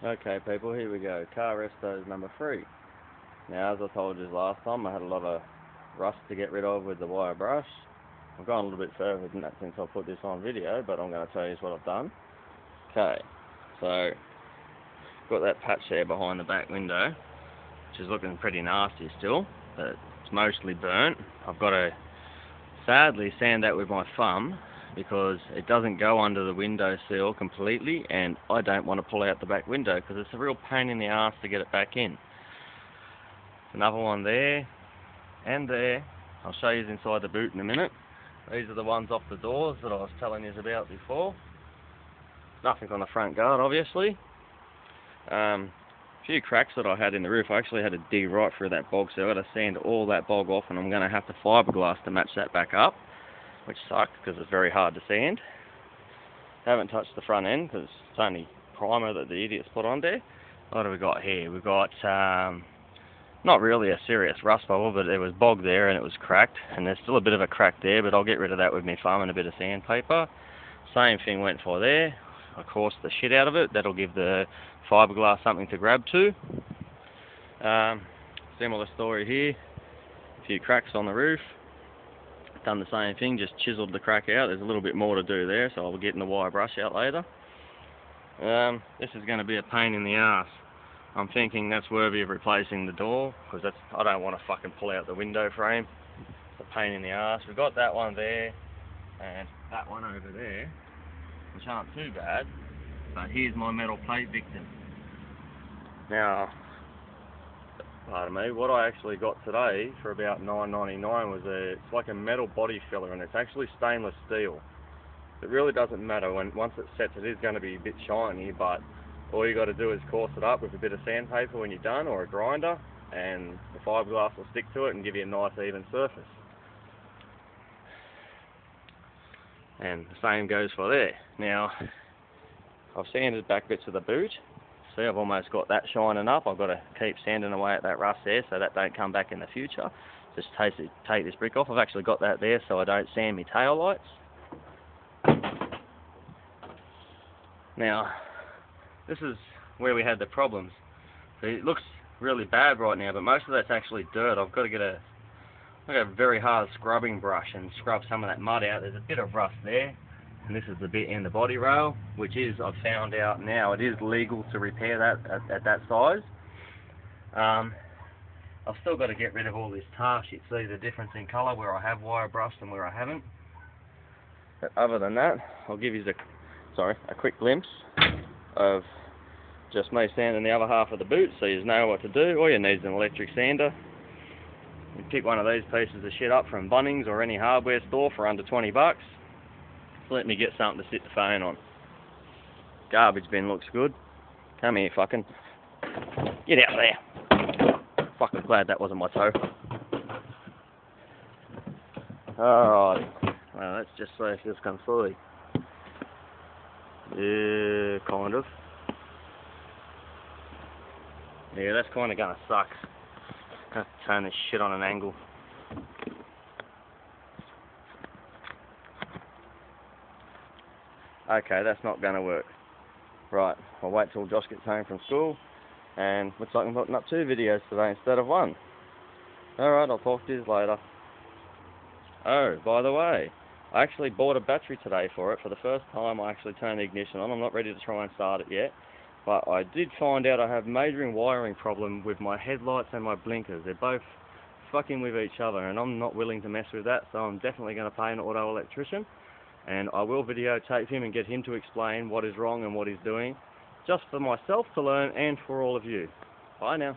Okay people, here we go. Car restos number 3. Now as I told you last time, I had a lot of rust to get rid of with the wire brush. I've gone a little bit further than that since I put this on video, but I'm going to tell you what I've done. Okay, so got that patch there behind the back window, which is looking pretty nasty still, but it's mostly burnt. I've got to sadly sand that with my thumb because it doesn't go under the window sill completely, and I don't want to pull out the back window because it's a real pain in the ass to get it back in. Another one there and there. I'll show you inside the boot in a minute. These are the ones off the doors that I was telling you about before. Nothing on the front guard, obviously. A few cracks that I had in the roof. I actually had to dig right through that bog, so I've got to sand all that bog off, and I'm going to have to fiberglass to match that back up, which sucks because it's very hard to sand. Haven't touched the front end because it's only primer that the idiots put on there. What have we got here? We've got not really a serious rust bubble, but there was bog there and it was cracked, and there's still a bit of a crack there, but I'll get rid of that with my thumb and a bit of sandpaper. Same thing went for there. I coursed the shit out of it. That'll give the fiberglass something to grab to. Similar story here. A few cracks on the roof. Done the same thing, just chiseled the crack out. There's a little bit more to do there, so I'll be getting the wire brush out later. This is going to be a pain in the ass. I'm thinking that's worthy of replacing the door, because I don't want to fucking pull out the window frame. It's a pain in the ass. We've got that one there, and that one over there, which aren't too bad, but here's my metal plate victim. Now, pardon me, what I actually got today for about $9.99 was it's like a metal body filler, and it's actually stainless steel. It really doesn't matter. Once it sets, it is going to be a bit shiny, but all you got to do is course it up with a bit of sandpaper when you're done, or a grinder, and the fiberglass will stick to it and give you a nice even surface. And the same goes for there. Now, I've sanded back bits of the boot. See, I've almost got that shining up. I've got to keep sanding away at that rust there so that don't come back in the future. Just take this brick off. I've actually got that there so I don't sand my tail lights. Now, this is where we had the problems. So it looks really bad right now, but most of that's actually dirt. I've got to get a very hard scrubbing brush and scrub some of that mud out. There's a bit of rust there, and this is the bit in the body rail, which is, I've found out now, it is legal to repair that at that size. I've still got to get rid of all this tar shit. See the difference in colour where I have wire brushed and where I haven't. But other than that, I'll give you a quick glimpse of just me sanding the other half of the boot, so you know what to do. All you need is an electric sander. You pick one of these pieces of shit up from Bunnings or any hardware store for under 20 bucks. Let me get something to sit the phone on. Garbage bin looks good. Come here, fucking. Get out there. Fucking glad that wasn't my toe. Alright. Well, let's just see if this comes through. Yeah, kind of. Yeah, that's kind of going to suck. Have to turn this shit on an angle. Okay, that's not going to work. Right, I'll wait till Josh gets home from school, and looks like I'm putting up 2 videos today instead of 1. Alright, I'll talk to you later. Oh, by the way, I actually bought a battery today for it. For the first time, I actually turned the ignition on. I'm not ready to try and start it yet. But I did find out I have a major wiring problem with my headlights and my blinkers. They're both fucking with each other, and I'm not willing to mess with that, so I'm definitely going to pay an auto electrician. And I will videotape him and get him to explain what is wrong and what he's doing, just for myself to learn and for all of you. Bye now.